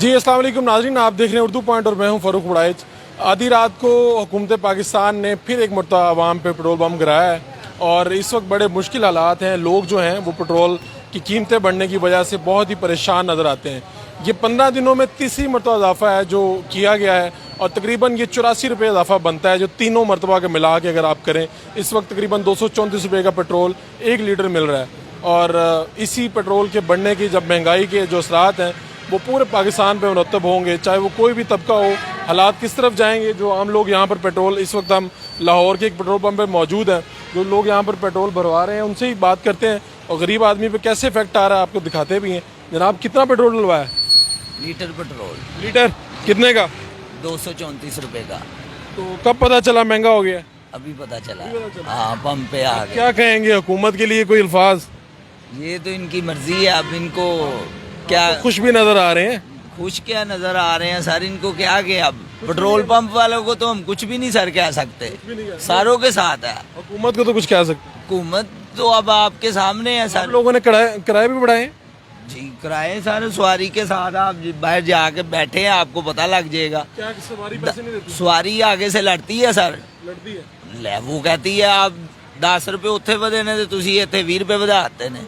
जी अस्सलाम वालेकुम नाज़रीन, आप देख रहे हैं उर्दू पॉइंट और मैं हूं फ़ारूक वड़ाइच। आधी रात को हुकूमत पाकिस्तान ने फिर एक मरतबा आवाम पे पेट्रोल बम गिराया है और इस वक्त बड़े मुश्किल हालात हैं। लोग जो हैं वो पेट्रोल की कीमतें बढ़ने की वजह से बहुत ही परेशान नज़र आते हैं। ये 15 दिनों में तीसरी मरतबा इजाफा है जो किया गया है और तकरीबन ये 84 रुपये इजाफा बनता है जो तीनों मरतबा के मिला के अगर आप करें। इस वक्त तकरीबन 234 रुपये का पेट्रोल 1 लीटर मिल रहा है और इसी पेट्रोल के बढ़ने की जब महंगाई के जो असरात हैं वो पूरे पाकिस्तान पे मुरतब होंगे, चाहे वो कोई भी तबका हो। हालात किस तरफ जाएंगे जो आम लोग यहाँ पर पेट्रोल, इस वक्त हम लाहौर के एक पेट्रोल पंप पे मौजूद हैं, जो लोग यहाँ पर पेट्रोल भरवा रहे हैं उनसे ही बात करते हैं और गरीब आदमी पे कैसे इफेक्ट आ रहा है आपको दिखाते भी हैं। जनाब कितना पेट्रोल डलवाया? लीटर पेट्रोल। लीटर कितने का? 234 रुपए का। तो कब पता चला महंगा हो गया? अभी पता चला। हाँ, पंप पे आ गए। क्या कहेंगे हुकूमत के लिए कोई अल्फाज? ये तो इनकी मर्जी है, अब इनको क्या खुश भी नजर आ रहे हैं। खुश क्या नजर आ रहे हैं सर, इनको क्या के अब पेट्रोल पंप वालों को तो हम कुछ भी नहीं सर कह सकते, सारों के साथ है। हुकूमत को तो कुछ कह सकते? हुकूमत तो अब आपके सामने है सर। लोगों ने किराए भी बढ़ाए जी, किराए सर सवारी के साथ आप बाहर जाके बैठे हैं, आपको पता लग जाएगा। क्या सवारी पैसे नहीं देती? सवारी आगे से लड़ती है सर, लड़ती है। ਲੈ वो कहती है आप 10 रुपए ਉੱਥੇ ਵਧੇ ਨੇ ਤੇ ਤੁਸੀਂ ਇੱਥੇ 20 रुपए ਵਧਾ ਦਿੱਤੇ ਨੇ।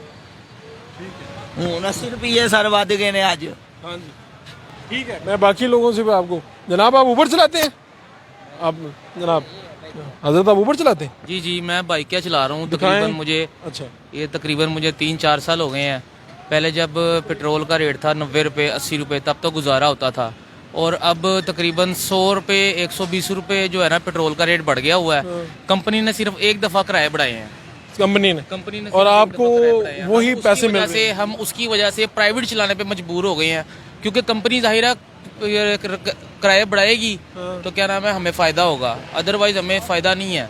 ਹੁਣ 80 रुपये सर ਵੱਧ गए ਨੇ आज। हाँ जी ठीक है। मैं बाकी लोगों से भी आपको, जनाब आप ऊबर चलाते हैं? आप जनाब हजरत आप ऊबर चलाते हैं? जी जी, मैं बाइक क्या चला रहा हूँ दिखाएं। तकरीबन मुझे अच्छा, ये तकरीबन मुझे 3-4 साल हो गए हैं। पहले जब पेट्रोल का रेट था 90 रुपये 80 रुपये तब तो गुजारा होता था, और अब तकरीबन 100 रुपये 120 रुपये जो है ना पेट्रोल का रेट बढ़ गया हुआ है। कंपनी ने सिर्फ एक दफ़ा किराए बढ़ाए हैं, कंपनी ने सिर्फ और एक आपको दफ़ा किराए बढ़ाए हैं। वही हम उसकी पैसे मिल वजह रहे से हम उसकी वजह से प्राइवेट चलाने पे मजबूर हो गए हैं, क्योंकि कंपनी ज़ाहिर है किराए बढ़ाएगी तो क्या नाम है हमें फ़ायदा होगा, अदरवाइज हमें फ़ायदा नहीं है।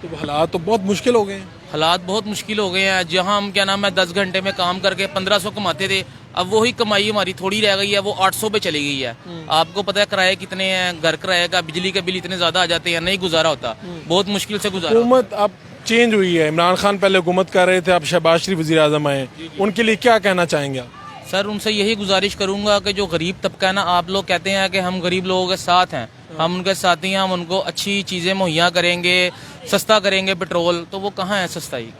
तो हालात तो बहुत मुश्किल हो गए हैं। हालात बहुत मुश्किल हो गए हैं। जहां हम क्या नाम है 10 घंटे में काम करके 1500 कमाते थे, अब वही कमाई हमारी थोड़ी रह गई है, वो 800 पे चली गई है। आपको पता है किराए कितने हैं, घर किराए का, बिजली के बिल इतने ज्यादा आ जाते हैं, नहीं गुजारा होता, बहुत मुश्किल से गुजारा। हुकूमत अब चेंज हुई है, इमरान खान पहले हुकूमत कर रहे थे, अब शहबाज शरीफ वज़ीर आज़म आए, उनके लिए क्या कहना चाहेंगे आप? सर उनसे यही गुजारिश करूंगा कि जो गरीब तबका है ना, आप लोग कहते हैं कि हम गरीब लोगों के साथ हैं, हम उनके साथी हैं, हम उनको अच्छी चीज़ें मुहैया करेंगे, सस्ता करेंगे पेट्रोल, तो वो कहाँ है सस्ताई?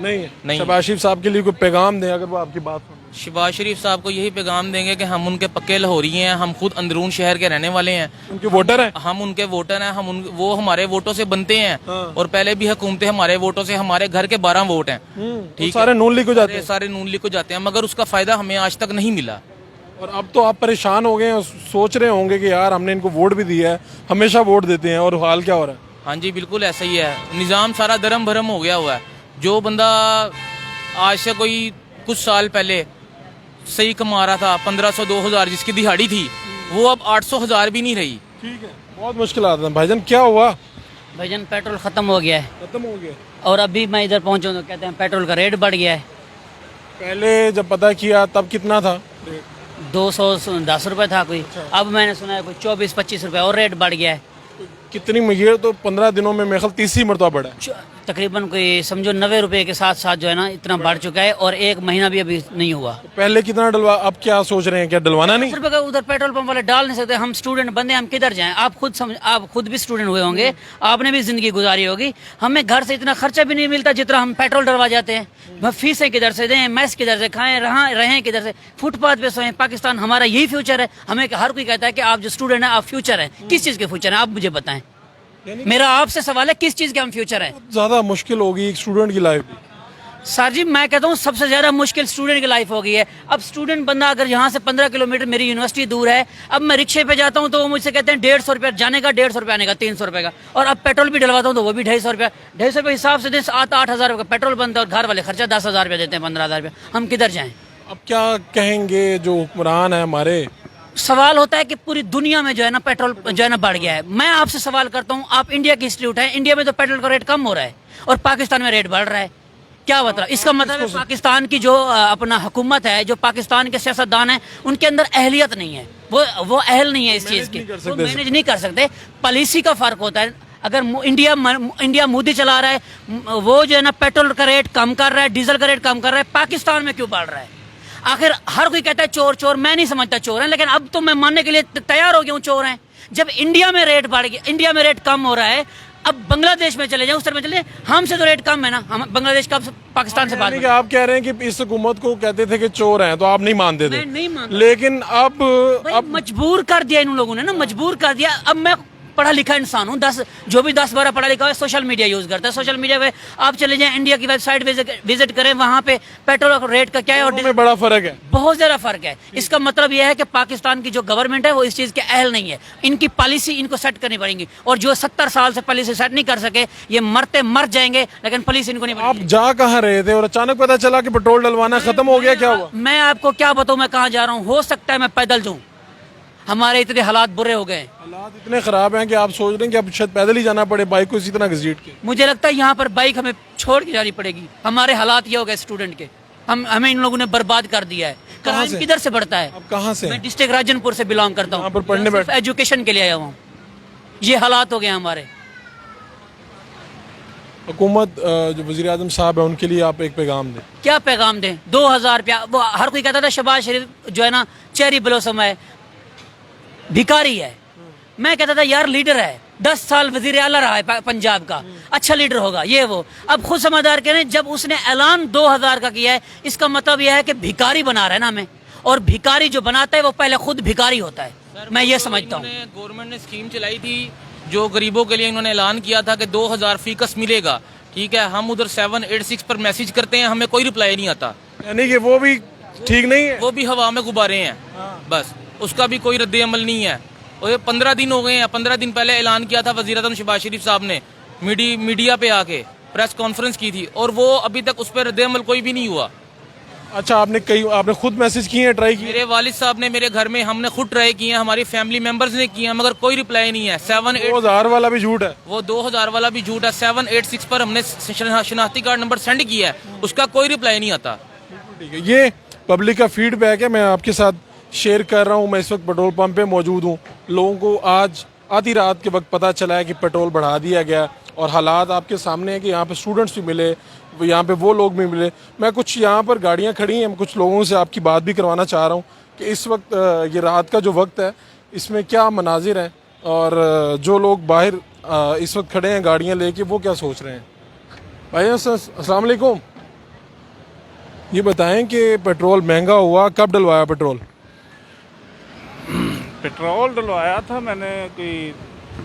नहीं है। नहीं। शहबाज शरीफ साहब के लिए कोई पैगाम दें अगर वो आपकी बात सुन। शहबाज शरीफ साहब को यही पैगाम देंगे कि हम उनके पक्के लाहौरी हैं, हम खुद अंदरून शहर के रहने वाले हैं, उनके वोटर हैं, हम उनके वोटर हैं, वो हमारे वोटों से बनते हैं। और पहले भी हुकूमतें हमारे वोटों से, हमारे घर के 12 वोट हैं, ठीक है, सारे नून लीग को जाते हैं, सारे नून लीग को जाते हैं, मगर उसका फायदा हमें आज तक नहीं मिला। और अब तो आप परेशान हो गए हैं, सोच रहे होंगे कि यार हमने इनको वोट भी दिया है, हमेशा वोट देते हैं और हाल क्या हो रहा है? हाँ जी बिल्कुल ऐसा ही है, निज़ाम सारा दरम भरम हो गया हुआ है। जो बंदा आज से कोई कुछ साल पहले सही कमा रहा था 1500-2000 जिसकी दिहाड़ी थी, वो अब 800-1000 भी नहीं रही। ठीक है, बहुत मुश्किल आता है। भाईजान क्या हुआ? भाईजान पेट्रोल ख़त्म हो गया है, खत्म हो गया। और अभी मैं इधर पहुंचा तो कहते हैं पेट्रोल का रेट बढ़ गया है। पहले जब पता किया तब कितना था? 210 रुपये था कोई, अब मैंने सुना है कोई 24-25 रुपये और रेट बढ़ गया है। कितनी ये तो 15 दिनों में मेरे ख्याल तीसरी मरतबा बढ़ा है। तकरीबन कोई समझो 90 रुपये के साथ साथ जो है ना इतना बढ़ चुका है, और 1 महीना भी अभी नहीं हुआ। पहले कितना डलवा, अब क्या सोच रहे हैं, क्या डलवाना नहीं? 10 रुपये का उधर पेट्रोल पंप वाले डाल नहीं सकते, हम स्टूडेंट बंदे, हम किधर जाएं? आप खुद भी स्टूडेंट हुए होंगे, आपने भी जिंदगी गुजारी होगी। हमें घर से इतना खर्चा भी नहीं मिलता जितना हम पेट्रोल डलवा जाते हैं। फीसें किधर से दें, मैस किधर से खाएं, रहें किधर से, फुटपाथ पे सोएं। पाकिस्तान हमारा यही फ्यूचर है। हमें हर कोई कहता है कि आप जो स्टूडेंट हैं आप फ्यूचर हैं, किस चीज़ के फ्यूचर हैं आप मुझे बताएं। मेरा आपसे सवाल है किस चीज़ के हम फ्यूचर हैं? ज्यादा मुश्किल होगी एक स्टूडेंट की लाइफ भी। सर जी मैं कहता हूँ सबसे ज़्यादा मुश्किल स्टूडेंट की लाइफ हो गई है। अब स्टूडेंट बंदा अगर यहाँ से 15 किलोमीटर मेरी यूनिवर्सिटी दूर है, अब मैं रिक्शे पे जाता हूँ तो वो मुझसे कहते हैं 150 रुपये जाने का, 150 रुपये आने का, 300 रुपये का। और अब पेट्रोल भी डलवाता हूँ तो वो भी 250 रुपये। 250 रुपये हिसाब से 7-8 हज़ार रुपये पेट्रोल बनता है, और घर वाले खर्चा 10,000 रुपये देते हैं, 15,000 रुपये। हम किधर जाएँ? अब क्या कहेंगे जो हुक्मरान है हमारे? सवाल होता है कि पूरी दुनिया में जो है ना पेट्रोल जो है ना बढ़ गया है। मैं आपसे सवाल करता हूँ, आप इंडिया की हिस्ट्री उठाएं, इंडिया में तो पेट्रोल का रेट कम हो रहा है और पाकिस्तान में रेट बढ़ रहा है। क्या बता? इसका मतलब है पाकिस्तान की जो अपना हुकूमत है, जो पाकिस्तान के सियासतदान हैं, उनके अंदर अहलियत नहीं है, वो अहल नहीं है इस चीज़ की, वो मैनेज नहीं कर सकते। पॉलिसी का फ़र्क होता है। अगर इंडिया मोदी चला रहा है, वो जो है ना पेट्रोल का रेट कम कर रहा है, डीजल का रेट कम कर रहा है, पाकिस्तान में क्यों बढ़ रहा है? आखिर हर कोई कहता है चोर चोर, मैं नहीं समझता चोर है, लेकिन अब तो मैं मानने के लिए तैयार हो गया हूँ चोर हैं। जब इंडिया में रेट बढ़ गया, इंडिया में रेट कम हो रहा है, अब बांग्लादेश में चले जाए, उस तरफ में चले जाए, हमसे तो रेट कम है ना, हम बांग्लादेश का पाकिस्तान से बात यानी कि आप कह रहे हैं कि इस हुकूमत को कहते थे कि चोर हैं तो आप नहीं मानते थे, मैं नहीं मानता। लेकिन अब मजबूर कर दिया इन लोगों ने ना, मजबूर कर दिया। अब मैं पढ़ा लिखा इंसान हूँ, 10-12 पढ़ा लिखा है, सोशल मीडिया यूज करता है। सोशल मीडिया पे आप चले जाएं, इंडिया की वेबसाइट विजिट करें, वहाँ पे पेट्रोल का रेट का क्या है और में बड़ा फर्क है। बहुत ज्यादा फर्क है। इसका मतलब यह है कि पाकिस्तान की जो गवर्नमेंट है वो इस चीज के अहल नहीं है। इनकी पॉलिसी इनको सेट करनी पड़ेगी, और जो 70 साल से पॉलिसी सेट नहीं कर सके ये मरते मर जाएंगे, लेकिन पॉलिसी इनको नहीं आप जा कहाँ रहे थे और अचानक पता चला कि पेट्रोल डलवाना खत्म हो गया, क्या हुआ? मैं आपको क्या बताऊं मैं कहाँ जा रहा हूँ। हो सकता है मैं पैदल जाऊं, हमारे इतने हालात बुरे हो गए, हालात इतने खराब हैं कि आप सोच रहे हैं कि अब शायद पैदल ही जाना पड़े, बाइक को इसी तरह घसीट के। मुझे लगता है यहाँ पर बाइक हमें छोड़ के जानी पड़ेगी। हमारे हालात ये हो गए स्टूडेंट के, हमें इन लोगों ने बर्बाद कर दिया है। क्राइम किधर से बढ़ता है? अब कहाँ से? मैं डिस्ट्रिक्ट राजनपुर से बिलोंग करता हूँ, यहाँ पर पढ़ने बैठ एजुकेशन के लिए आया हूँ। ये हालात हो गए हमारे। हुकूमत जो वज़ीर आज़म साहब है उनके लिए आप एक पैगाम दें। क्या पैगाम दें? 2000 रुपया, वो हर कोई कहता था शहबाज शरीफ जो है ना चेरी ब्लॉसम है, भिखारी है। मैं कहता था यार लीडर है, 10 साल वजीर आला रहा है पंजाब का, अच्छा लीडर होगा ये वो। अब खुद समझदार कह रहे हैं, जब उसने ऐलान 2000 का किया है, इसका मतलब यह है कि भिखारी बना रहा है ना हमें, और भिखारी जो बनाता है वो पहले खुद भिखारी होता है। मैं ये समझता हूँ। गवर्नमेंट ने स्कीम चलाई थी जो गरीबों के लिए, इन्होंने ऐलान किया था कि 2000 फीकस मिलेगा, ठीक है। हम उधर 786 पर मैसेज करते हैं, हमें कोई रिप्लाई नहीं आता, यानी कि वो भी ठीक नहीं है, वो भी हवा में गुब्बारे हैं, बस उसका भी कोई रद्द अमल नहीं है। और ये 15 दिन हो गए हैं, 15 दिन पहले ऐलान किया था वज़ीर आज़म शहबाज शरीफ साहब ने, मीडिया पे आके प्रेस कॉन्फ्रेंस की थी, और वो अभी तक उस पर रद्द अमल कोई भी नहीं हुआ। अच्छा, आपने खुद मैसेज किए हैं, ट्राई किए? मेरे वालिद साहब ने मेरे घर में, हमने खुद ट्राई किए हैं, हमारी फैमिली मेंबर्स ने किए हैं, मगर कोई रिप्लाई नहीं है। 2000 वाला भी झूठ है, वो 2000 वाला भी झूठ है। 786 पर हमने शनाख्ती कार्ड नंबर सेंड किया है, उसका कोई रिप्लाई नहीं आता। ठीक है, ये पब्लिक का फीडबैक है, मैं आपके साथ शेयर कर रहा हूँ। मैं इस वक्त पेट्रोल पंप पे मौजूद हूँ। लोगों को आज आधी रात के वक्त पता चला है कि पेट्रोल बढ़ा दिया गया, और हालात आपके सामने है कि यहाँ पे स्टूडेंट्स भी मिले, यहाँ पे वो लोग भी मिले। मैं कुछ यहाँ पर गाड़ियाँ खड़ी हैं, कुछ लोगों से आपकी बात भी करवाना चाह रहा हूँ कि इस वक्त ये रात का जो वक्त है इसमें क्या मनाजिर हैं, और जो लोग बाहर इस वक्त खड़े हैं गाड़ियाँ लेके, वो क्या सोच रहे हैं। भाई अस्सलाम वालेकुम, ये बताएं कि पेट्रोल महंगा हुआ, कब डलवाया पेट्रोल? पेट्रोल डलवाया था मैंने कोई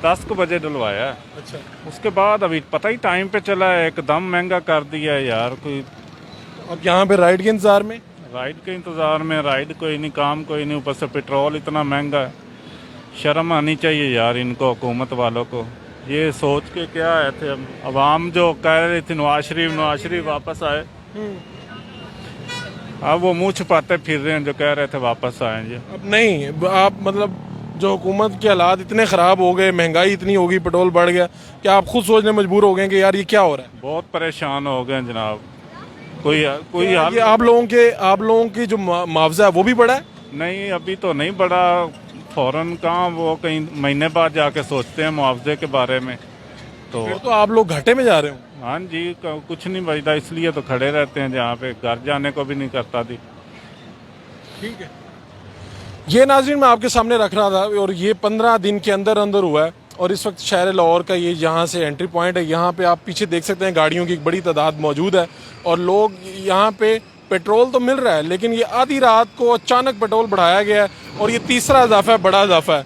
10 को बजे डलवाया। अच्छा, उसके बाद अभी पता ही टाइम पे चला है, एकदम महंगा कर दिया है यार। कोई अब यहाँ पे राइड के इंतजार में, राइड के इंतज़ार में, राइड कोई नहीं, काम कोई नहीं, ऊपर से पेट्रोल इतना महंगा है। शर्म आनी चाहिए यार इनको, हुकूमत वालों को। ये सोच के क्या आए थे अवाम जो कह रही थी नवाज शरीफ वापस आए, अब वो मुँह छुपाते फिर रहे हैं जो कह रहे थे वापस आएंगे। अब नहीं। आप मतलब जो हुकूमत के हालात इतने ख़राब हो गए, महंगाई इतनी हो गई, पेट्रोल बढ़ गया, क्या आप खुद सोचने मजबूर हो गए कि यार ये क्या हो रहा है? बहुत परेशान हो गए जनाब। कोई हाल ये आप लोगों की जो मुआवजा है वो भी बढ़ा है? नहीं, अभी तो नहीं बढ़ा। फौरन कहाँ, वो कहीं महीने बाद जाके सोचते हैं मुआवजे के बारे में। तो फिर तो आप लोग घाटे में जा रहे हो। हाँ जी, कुछ नहीं बचता, इसलिए तो खड़े रहते हैं जहाँ पे, घर जाने को भी नहीं करता थी। ठीक है, ये नाज़रीन मैं आपके सामने रख रहा था, और ये 15 दिन के अंदर अंदर हुआ है। और इस वक्त शहर लाहौर का ये यहाँ से एंट्री पॉइंट है। यहाँ पे आप पीछे देख सकते हैं गाड़ियों की एक बड़ी तादाद मौजूद है, और लोग यहाँ पे पेट्रोल तो मिल रहा है, लेकिन ये आधी रात को अचानक पेट्रोल बढ़ाया गया है, और ये तीसरा इजाफा है, बड़ा इजाफा है,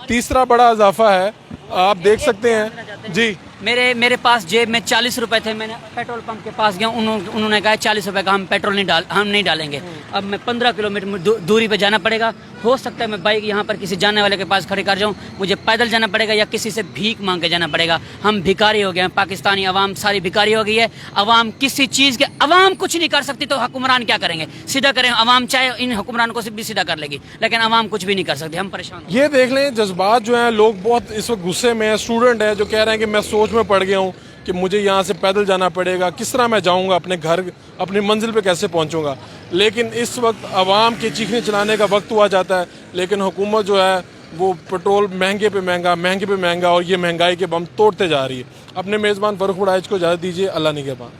तीसरा बड़ा इजाफा है। आप देख सकते हैं जी। मेरे पास जेब में 40 रुपए थे, मैंने पेट्रोल पंप के पास गया, उन्होंने कहा 40 रुपए का हम पेट्रोल नहीं डालेंगे। अब मैं 15 किलोमीटर दूरी पे जाना पड़ेगा। हो सकता है मैं बाइक यहाँ पर किसी जानने वाले के पास खड़ी कर जाऊँ, मुझे पैदल जाना पड़ेगा या किसी से भीख मांग के जाना पड़ेगा। हम भिखारी हो गए हैं, पाकिस्तानी अवाम सारी भिखारी हो गई है। अवाम किसी चीज़ के, अवाम कुछ नहीं कर सकती तो हुक्मरान क्या करेंगे? सीधा करें, अवाम चाहे इन हुक्मरान को भी सीधा कर लेगी, लेकिन अवाम कुछ भी नहीं कर सकती। हम परेशान। ये देख लें जज्बात जो हैं, लोग बहुत इस वक्त गुस्से में हैं। स्टूडेंट है जो कह रहे हैं कि मैं सोच में पड़ गया हूँ कि मुझे यहाँ से पैदल जाना पड़ेगा, किस तरह मैं जाऊँगा अपने घर, अपनी मंजिल पे कैसे पहुँचूँगा। लेकिन इस वक्त आवाम के चीखने चलाने का वक्त हुआ जाता है, लेकिन हुकूमत जो है वो पेट्रोल महंगे पे महंगा, और ये महंगाई के बम तोड़ते जा रही है। अपने मेज़बान फ़ारूक बुड़ाइच को इजाज़त दीजिए। अल्लाह निगहबान।